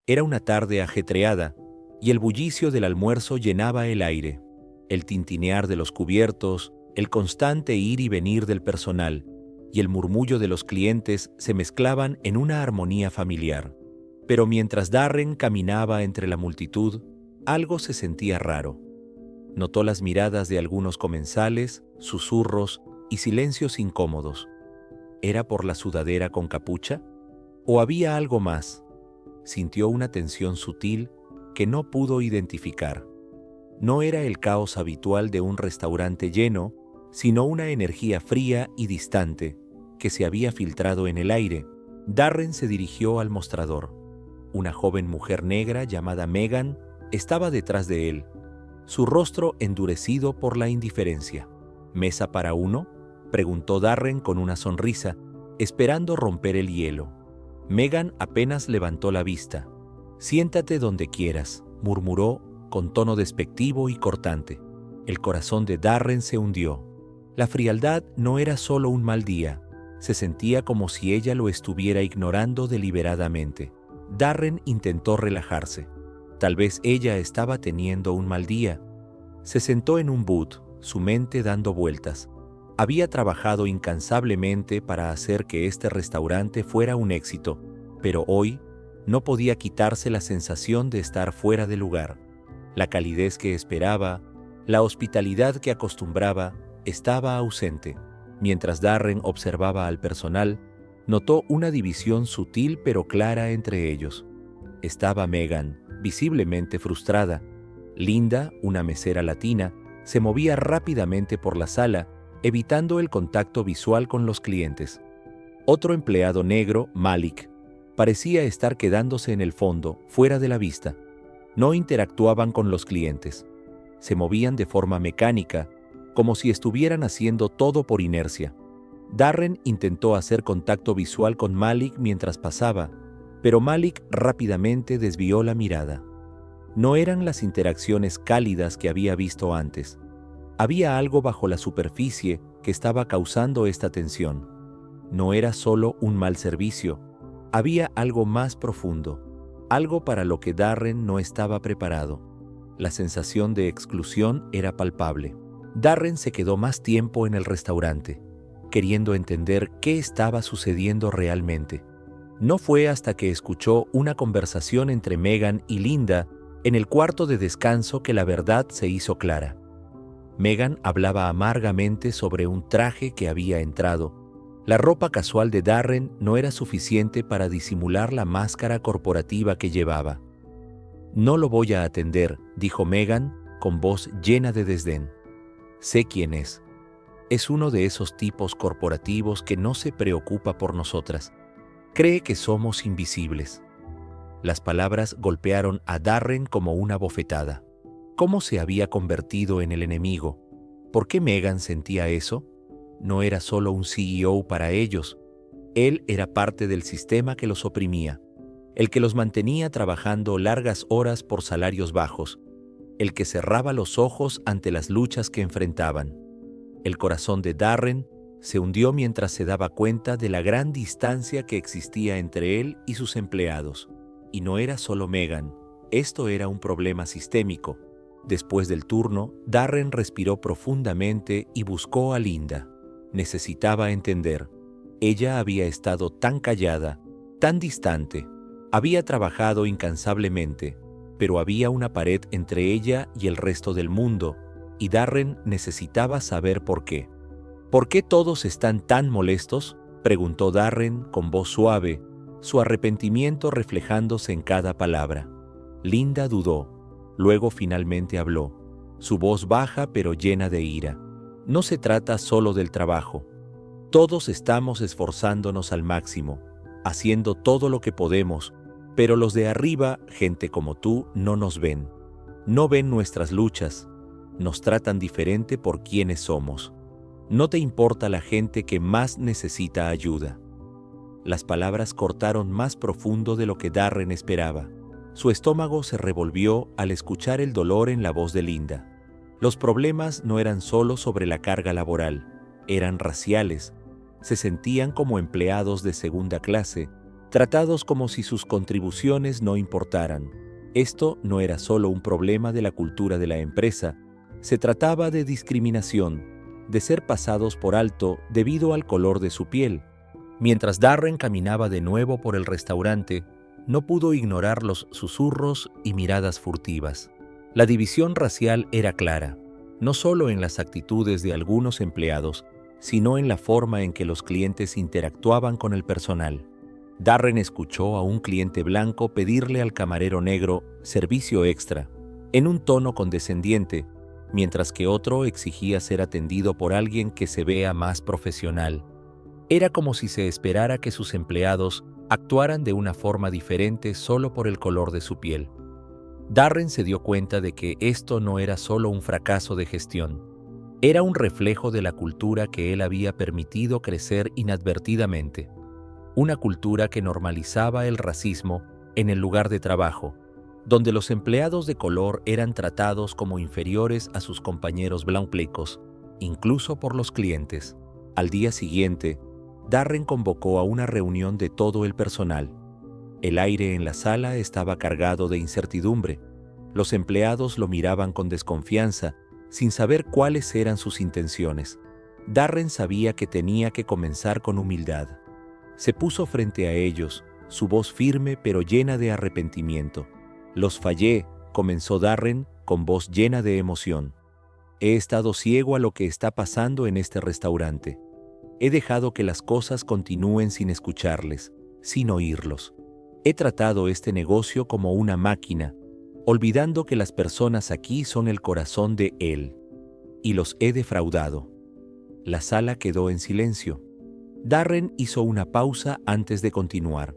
Era una tarde ajetreada, y el bullicio del almuerzo llenaba el aire. El tintinear de los cubiertos, el constante ir y venir del personal y el murmullo de los clientes se mezclaban en una armonía familiar. Pero mientras Darren caminaba entre la multitud, algo se sentía raro. Notó las miradas de algunos comensales, susurros y silencios incómodos. ¿Era por la sudadera con capucha? ¿O había algo más? Sintió una tensión sutil que no pudo identificar. No era el caos habitual de un restaurante lleno, sino una energía fría y distante que se había filtrado en el aire. Darren se dirigió al mostrador. Una joven mujer negra llamada Megan estaba detrás de él, su rostro endurecido por la indiferencia. ¿Mesa para uno?, preguntó Darren con una sonrisa, esperando romper el hielo. Megan apenas levantó la vista. «Siéntate donde quieras», murmuró con tono despectivo y cortante. El corazón de Darren se hundió. La frialdad no era solo un mal día, se sentía como si ella lo estuviera ignorando deliberadamente. Darren intentó relajarse. Tal vez ella estaba teniendo un mal día. Se sentó en un boot, su mente dando vueltas. Había trabajado incansablemente para hacer que este restaurante fuera un éxito, pero hoy no podía quitarse la sensación de estar fuera de lugar. La calidez que esperaba, la hospitalidad que acostumbraba, estaba ausente. Mientras Darren observaba al personal, notó una división sutil pero clara entre ellos. Estaba Megan, visiblemente frustrada. Linda, una mesera latina, se movía rápidamente por la sala, evitando el contacto visual con los clientes. Otro empleado negro, Malik, parecía estar quedándose en el fondo, fuera de la vista. No interactuaban con los clientes. Se movían de forma mecánica, como si estuvieran haciendo todo por inercia. Darren intentó hacer contacto visual con Malik mientras pasaba, pero Malik rápidamente desvió la mirada. No eran las interacciones cálidas que había visto antes. Había algo bajo la superficie que estaba causando esta tensión. No era solo un mal servicio, había algo más profundo. Algo para lo que Darren no estaba preparado. La sensación de exclusión era palpable. Darren se quedó más tiempo en el restaurante, queriendo entender qué estaba sucediendo realmente. No fue hasta que escuchó una conversación entre Megan y Linda en el cuarto de descanso que la verdad se hizo clara. Megan hablaba amargamente sobre un traje que había entrado. La ropa casual de Darren no era suficiente para disimular la máscara corporativa que llevaba. «No lo voy a atender», dijo Megan con voz llena de desdén. «Sé quién es. Es uno de esos tipos corporativos que no se preocupa por nosotras. Cree que somos invisibles». Las palabras golpearon a Darren como una bofetada. ¿Cómo se había convertido en el enemigo? ¿Por qué Megan sentía eso? No era solo un CEO para ellos. Él era parte del sistema que los oprimía, el que los mantenía trabajando largas horas por salarios bajos, el que cerraba los ojos ante las luchas que enfrentaban. El corazón de Darren se hundió mientras se daba cuenta de la gran distancia que existía entre él y sus empleados. Y no era solo Megan, esto era un problema sistémico. Después del turno, Darren respiró profundamente y buscó a Linda. Necesitaba entender. Ella había estado tan callada, tan distante. Había trabajado incansablemente, pero había una pared entre ella y el resto del mundo, y Darren necesitaba saber por qué. «¿Por qué todos están tan molestos?», preguntó Darren con voz suave, su arrepentimiento reflejándose en cada palabra. Linda dudó, luego finalmente habló, su voz baja pero llena de ira. «No se trata solo del trabajo. Todos estamos esforzándonos al máximo, haciendo todo lo que podemos, pero los de arriba, gente como tú, no nos ven. No ven nuestras luchas, nos tratan diferente por quienes somos. No te importa la gente que más necesita ayuda». Las palabras cortaron más profundo de lo que Darren esperaba. Su estómago se revolvió al escuchar el dolor en la voz de Linda. Los problemas no eran solo sobre la carga laboral, eran raciales. Se sentían como empleados de segunda clase, tratados como si sus contribuciones no importaran. Esto no era solo un problema de la cultura de la empresa, se trataba de discriminación, de ser pasados por alto debido al color de su piel. Mientras Darren caminaba de nuevo por el restaurante, no pudo ignorar los susurros y miradas furtivas. La división racial era clara, no solo en las actitudes de algunos empleados, sino en la forma en que los clientes interactuaban con el personal. Darren escuchó a un cliente blanco pedirle al camarero negro servicio extra, en un tono condescendiente, mientras que otro exigía ser atendido por alguien que se vea más profesional. Era como si se esperara que sus empleados actuaran de una forma diferente solo por el color de su piel. Darren se dio cuenta de que esto no era solo un fracaso de gestión, era un reflejo de la cultura que él había permitido crecer inadvertidamente. Una cultura que normalizaba el racismo en el lugar de trabajo, donde los empleados de color eran tratados como inferiores a sus compañeros blancos, incluso por los clientes. Al día siguiente, Darren convocó a una reunión de todo el personal. El aire en la sala estaba cargado de incertidumbre. Los empleados lo miraban con desconfianza, sin saber cuáles eran sus intenciones. Darren sabía que tenía que comenzar con humildad. Se puso frente a ellos, su voz firme pero llena de arrepentimiento. «Los fallé», comenzó Darren con voz llena de emoción. «He estado ciego a lo que está pasando en este restaurante. He dejado que las cosas continúen sin escucharles, sin oírlos. He tratado este negocio como una máquina, olvidando que las personas aquí son el corazón de él. Y los he defraudado». La sala quedó en silencio. Darren hizo una pausa antes de continuar.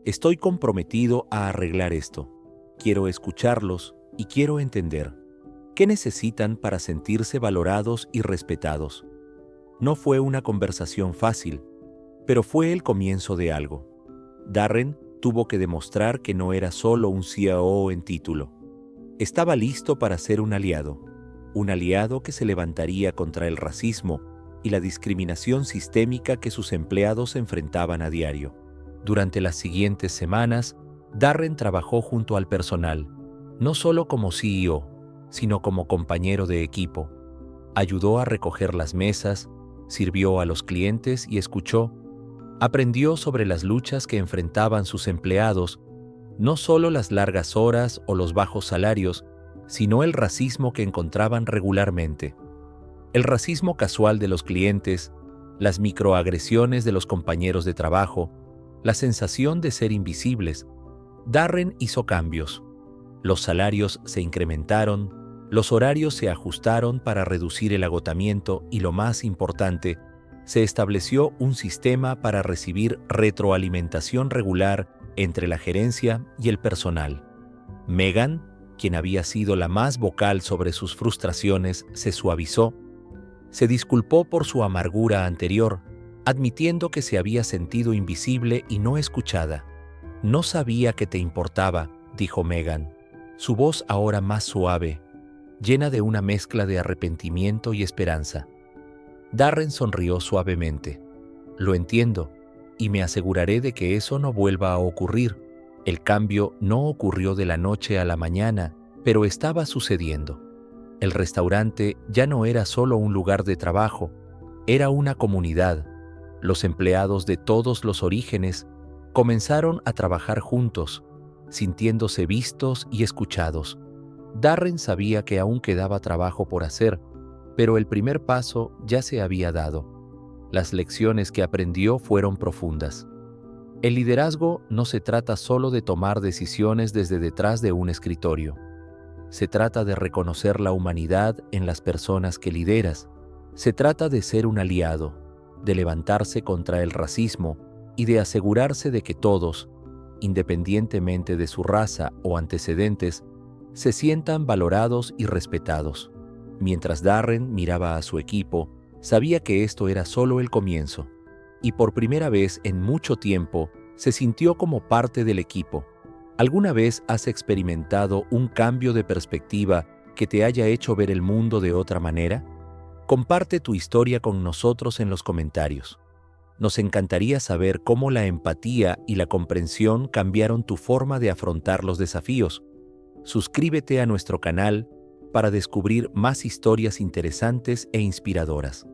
«Estoy comprometido a arreglar esto. Quiero escucharlos y quiero entender. ¿Qué necesitan para sentirse valorados y respetados?» No fue una conversación fácil, pero fue el comienzo de algo. Darren tuvo que demostrar que no era solo un CIO en título. Estaba listo para ser un aliado que se levantaría contra el racismo y la discriminación sistémica que sus empleados enfrentaban a diario. Durante las siguientes semanas, Darren trabajó junto al personal, no solo como CEO, sino como compañero de equipo. Ayudó a recoger las mesas, sirvió a los clientes y escuchó. Aprendió sobre las luchas que enfrentaban sus empleados, no solo las largas horas o los bajos salarios, sino el racismo que encontraban regularmente. El racismo casual de los clientes, las microagresiones de los compañeros de trabajo, la sensación de ser invisibles. Darren hizo cambios. Los salarios se incrementaron, los horarios se ajustaron para reducir el agotamiento y, lo más importante, se estableció un sistema para recibir retroalimentación regular entre la gerencia y el personal. Megan, quien había sido la más vocal sobre sus frustraciones, se suavizó. Se disculpó por su amargura anterior, admitiendo que se había sentido invisible y no escuchada. «No sabía que te importaba», dijo Megan, su voz ahora más suave, llena de una mezcla de arrepentimiento y esperanza. Darren sonrió suavemente. «Lo entiendo, y me aseguraré de que eso no vuelva a ocurrir. El cambio no ocurrió de la noche a la mañana, pero estaba sucediendo. El restaurante ya no era solo un lugar de trabajo, era una comunidad. Los empleados de todos los orígenes comenzaron a trabajar juntos, sintiéndose vistos y escuchados. Darren sabía que aún quedaba trabajo por hacer, pero el primer paso ya se había dado. Las lecciones que aprendió fueron profundas. El liderazgo no se trata solo de tomar decisiones desde detrás de un escritorio. Se trata de reconocer la humanidad en las personas que lideras. Se trata de ser un aliado, de levantarse contra el racismo y de asegurarse de que todos, independientemente de su raza o antecedentes, se sientan valorados y respetados. Mientras Darren miraba a su equipo, sabía que esto era solo el comienzo, y por primera vez en mucho tiempo se sintió como parte del equipo. ¿Alguna vez has experimentado un cambio de perspectiva que te haya hecho ver el mundo de otra manera? Comparte tu historia con nosotros en los comentarios. Nos encantaría saber cómo la empatía y la comprensión cambiaron tu forma de afrontar los desafíos. Suscríbete a nuestro canal para descubrir más historias interesantes e inspiradoras.